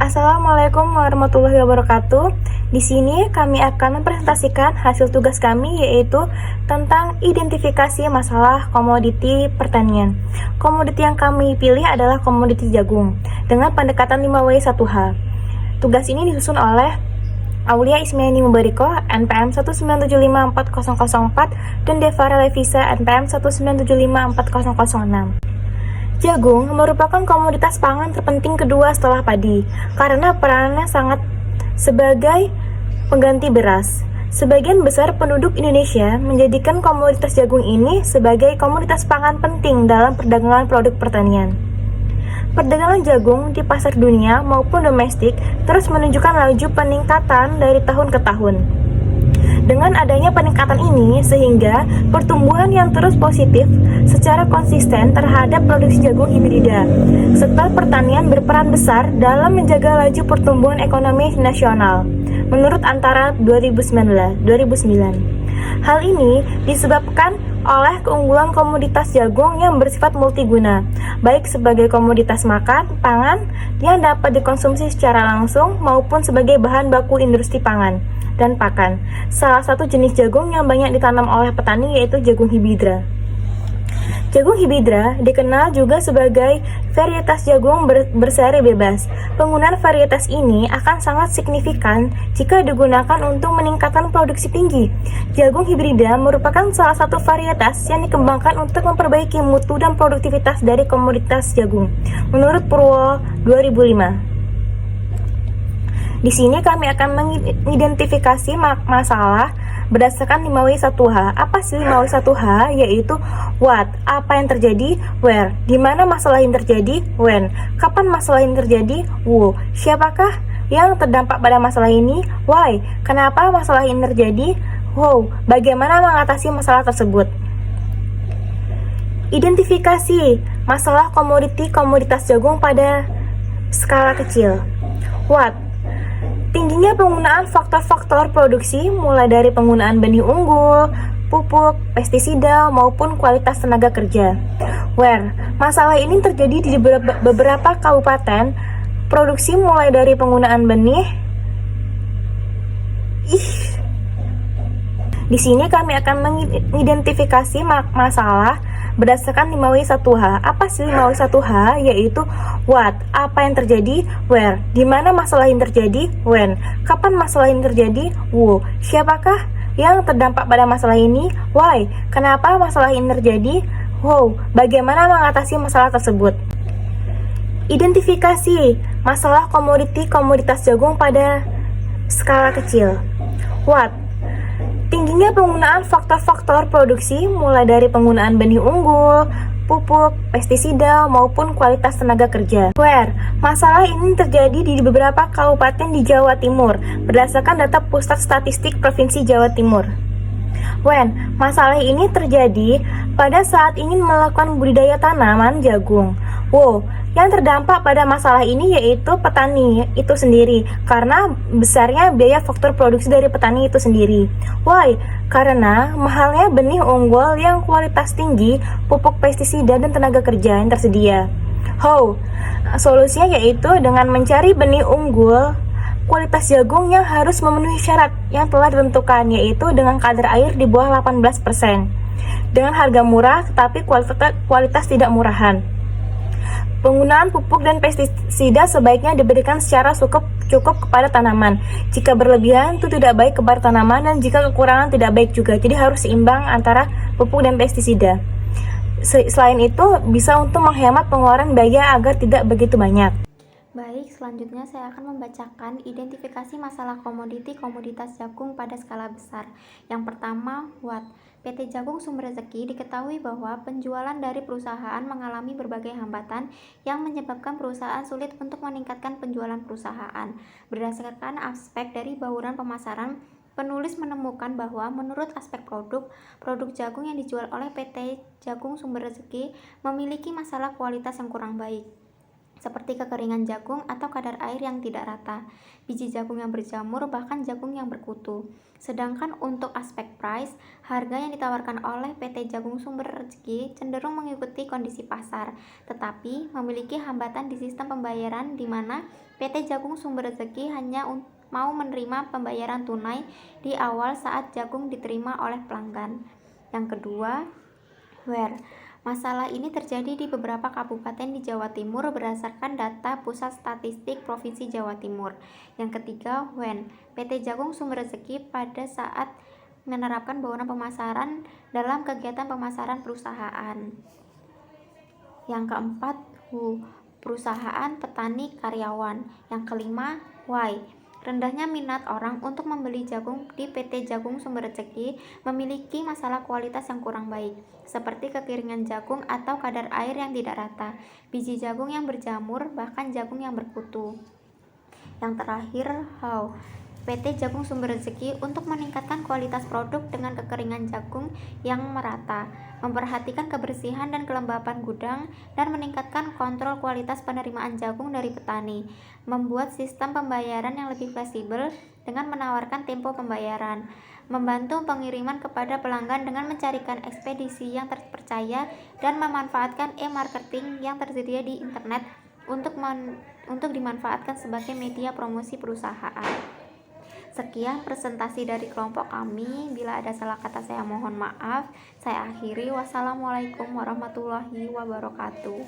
Assalamualaikum warahmatullahi wabarakatuh. Di sini kami akan mempresentasikan hasil tugas kami, yaitu tentang identifikasi masalah komoditi pertanian. Komoditi yang kami pilih adalah komoditi jagung dengan pendekatan 5W1H. Tugas ini disusun oleh Aulia Ismiani Mubariko NPM 197540004 dan Devara Levisa NPM 197540006. Jagung merupakan komoditas pangan terpenting kedua setelah padi, karena perannya sangat sebagai pengganti beras. Sebagian besar penduduk Indonesia menjadikan komoditas jagung ini sebagai komoditas pangan penting dalam perdagangan produk pertanian. Perdagangan jagung di pasar dunia maupun domestik terus menunjukkan laju peningkatan dari tahun ke tahun. Dengan adanya peningkatan ini, sehingga pertumbuhan yang terus positif secara konsisten terhadap produksi jagung hibrida. Sektor pertanian berperan besar dalam menjaga laju pertumbuhan ekonomi nasional menurut antara 2009. Hal ini disebabkan oleh keunggulan komoditas jagung yang bersifat multiguna, baik sebagai komoditas pangan yang dapat dikonsumsi secara langsung maupun sebagai bahan baku industri pangan dan pakan. Salah satu jenis jagung yang banyak ditanam oleh petani yaitu jagung hibridra. Jagung hibridra dikenal juga sebagai varietas jagung berseri bebas. Penggunaan varietas ini akan sangat signifikan jika digunakan untuk meningkatkan produksi tinggi. Jagung hibridra merupakan salah satu varietas yang dikembangkan untuk memperbaiki mutu dan produktivitas dari komoditas jagung, menurut Purwo 2005. Di sini kami akan mengidentifikasi masalah berdasarkan 5W1H. Apa sih 5W1H? Yaitu what, apa yang terjadi, where, di mana masalah yang terjadi, when, kapan masalah yang terjadi, who, siapakah yang terdampak pada masalah ini, why, kenapa masalah ini terjadi, how, bagaimana mengatasi masalah tersebut. Identifikasi masalah komoditas jagung pada skala kecil. What, tingginya penggunaan faktor-faktor produksi mulai dari penggunaan benih unggul, pupuk, pestisida, maupun kualitas tenaga kerja. Where, masalah ini terjadi di beberapa kabupaten, produksi mulai dari penggunaan benih. Di sini kami akan mengidentifikasi masalah berdasarkan 5W1H. Apa sih 5W1H? Yaitu what, apa yang terjadi, where, di mana masalah yang terjadi, when, kapan masalah yang terjadi, who, siapakah yang terdampak pada masalah ini, why, kenapa masalah ini terjadi, how, bagaimana mengatasi masalah tersebut. Identifikasi masalah komoditas jagung pada skala kecil. What, tingginya penggunaan faktor-faktor produksi mulai dari penggunaan benih unggul, pupuk, pestisida, maupun kualitas tenaga kerja. Where, masalah ini terjadi di beberapa kabupaten di Jawa Timur berdasarkan data Pusat Statistik Provinsi Jawa Timur. When, masalah ini terjadi pada saat ingin melakukan budidaya tanaman jagung. Wow, yang terdampak pada masalah ini yaitu petani itu sendiri, karena besarnya biaya faktor produksi dari petani itu sendiri. Why? Karena mahalnya benih unggul yang kualitas tinggi, pupuk pestisida, dan tenaga kerja yang tersedia. How? Solusinya yaitu dengan mencari benih unggul kualitas jagung yang harus memenuhi syarat yang telah ditentukan, yaitu dengan kadar air di bawah 18%, dengan harga murah tetapi kualitas tidak murahan. Penggunaan pupuk dan pestisida sebaiknya diberikan secara cukup kepada tanaman. Jika berlebihan itu tidak baik kepada tanaman, dan jika kekurangan tidak baik juga. Jadi harus seimbang antara pupuk dan pestisida. Selain itu bisa untuk menghemat pengeluaran biaya agar tidak begitu banyak. Baik, selanjutnya saya akan membacakan identifikasi masalah komoditas jagung pada skala besar. Yang pertama, what. PT Jagung Sumber Rezeki diketahui bahwa penjualan dari perusahaan mengalami berbagai hambatan yang menyebabkan perusahaan sulit untuk meningkatkan penjualan perusahaan. Berdasarkan aspek dari bauran pemasaran, penulis menemukan bahwa menurut aspek produk jagung yang dijual oleh PT Jagung Sumber Rezeki memiliki masalah kualitas yang kurang baik. seperti kekeringan jagung atau kadar air yang tidak rata, biji jagung yang berjamur, bahkan jagung yang berkutu. Sedangkan untuk aspek price, harga yang ditawarkan oleh PT Jagung Sumber Rezeki cenderung mengikuti kondisi pasar, tetapi memiliki hambatan di sistem pembayaran di mana PT Jagung Sumber Rezeki hanya mau menerima pembayaran tunai di awal saat jagung diterima oleh pelanggan. Yang kedua, where masalah ini terjadi di beberapa kabupaten di Jawa Timur berdasarkan data Pusat Statistik Provinsi Jawa Timur. Yang ketiga, when PT Jagung Sumber Rezeki pada saat menerapkan wewenang pemasaran dalam kegiatan pemasaran perusahaan. Yang keempat, who perusahaan, petani, karyawan. Yang kelima, why rendahnya minat orang untuk membeli jagung di PT Jagung Sumber Rezeki memiliki masalah kualitas yang kurang baik, seperti kekeringan jagung atau kadar air yang tidak rata, biji jagung yang berjamur, bahkan jagung yang berkutu. Yang terakhir, how PT Jagung Sumber Rezeki untuk meningkatkan kualitas produk dengan kekeringan jagung yang merata, memperhatikan kebersihan dan kelembapan gudang, dan meningkatkan kontrol kualitas penerimaan jagung dari petani, membuat sistem pembayaran yang lebih fleksibel dengan menawarkan tempo pembayaran, membantu pengiriman kepada pelanggan dengan mencarikan ekspedisi yang terpercaya, dan memanfaatkan e-marketing yang tersedia di internet untuk dimanfaatkan sebagai media promosi perusahaan. Sekian presentasi dari kelompok kami. Bila ada salah kata saya mohon maaf. Saya akhiri. Wassalamualaikum warahmatullahi wabarakatuh.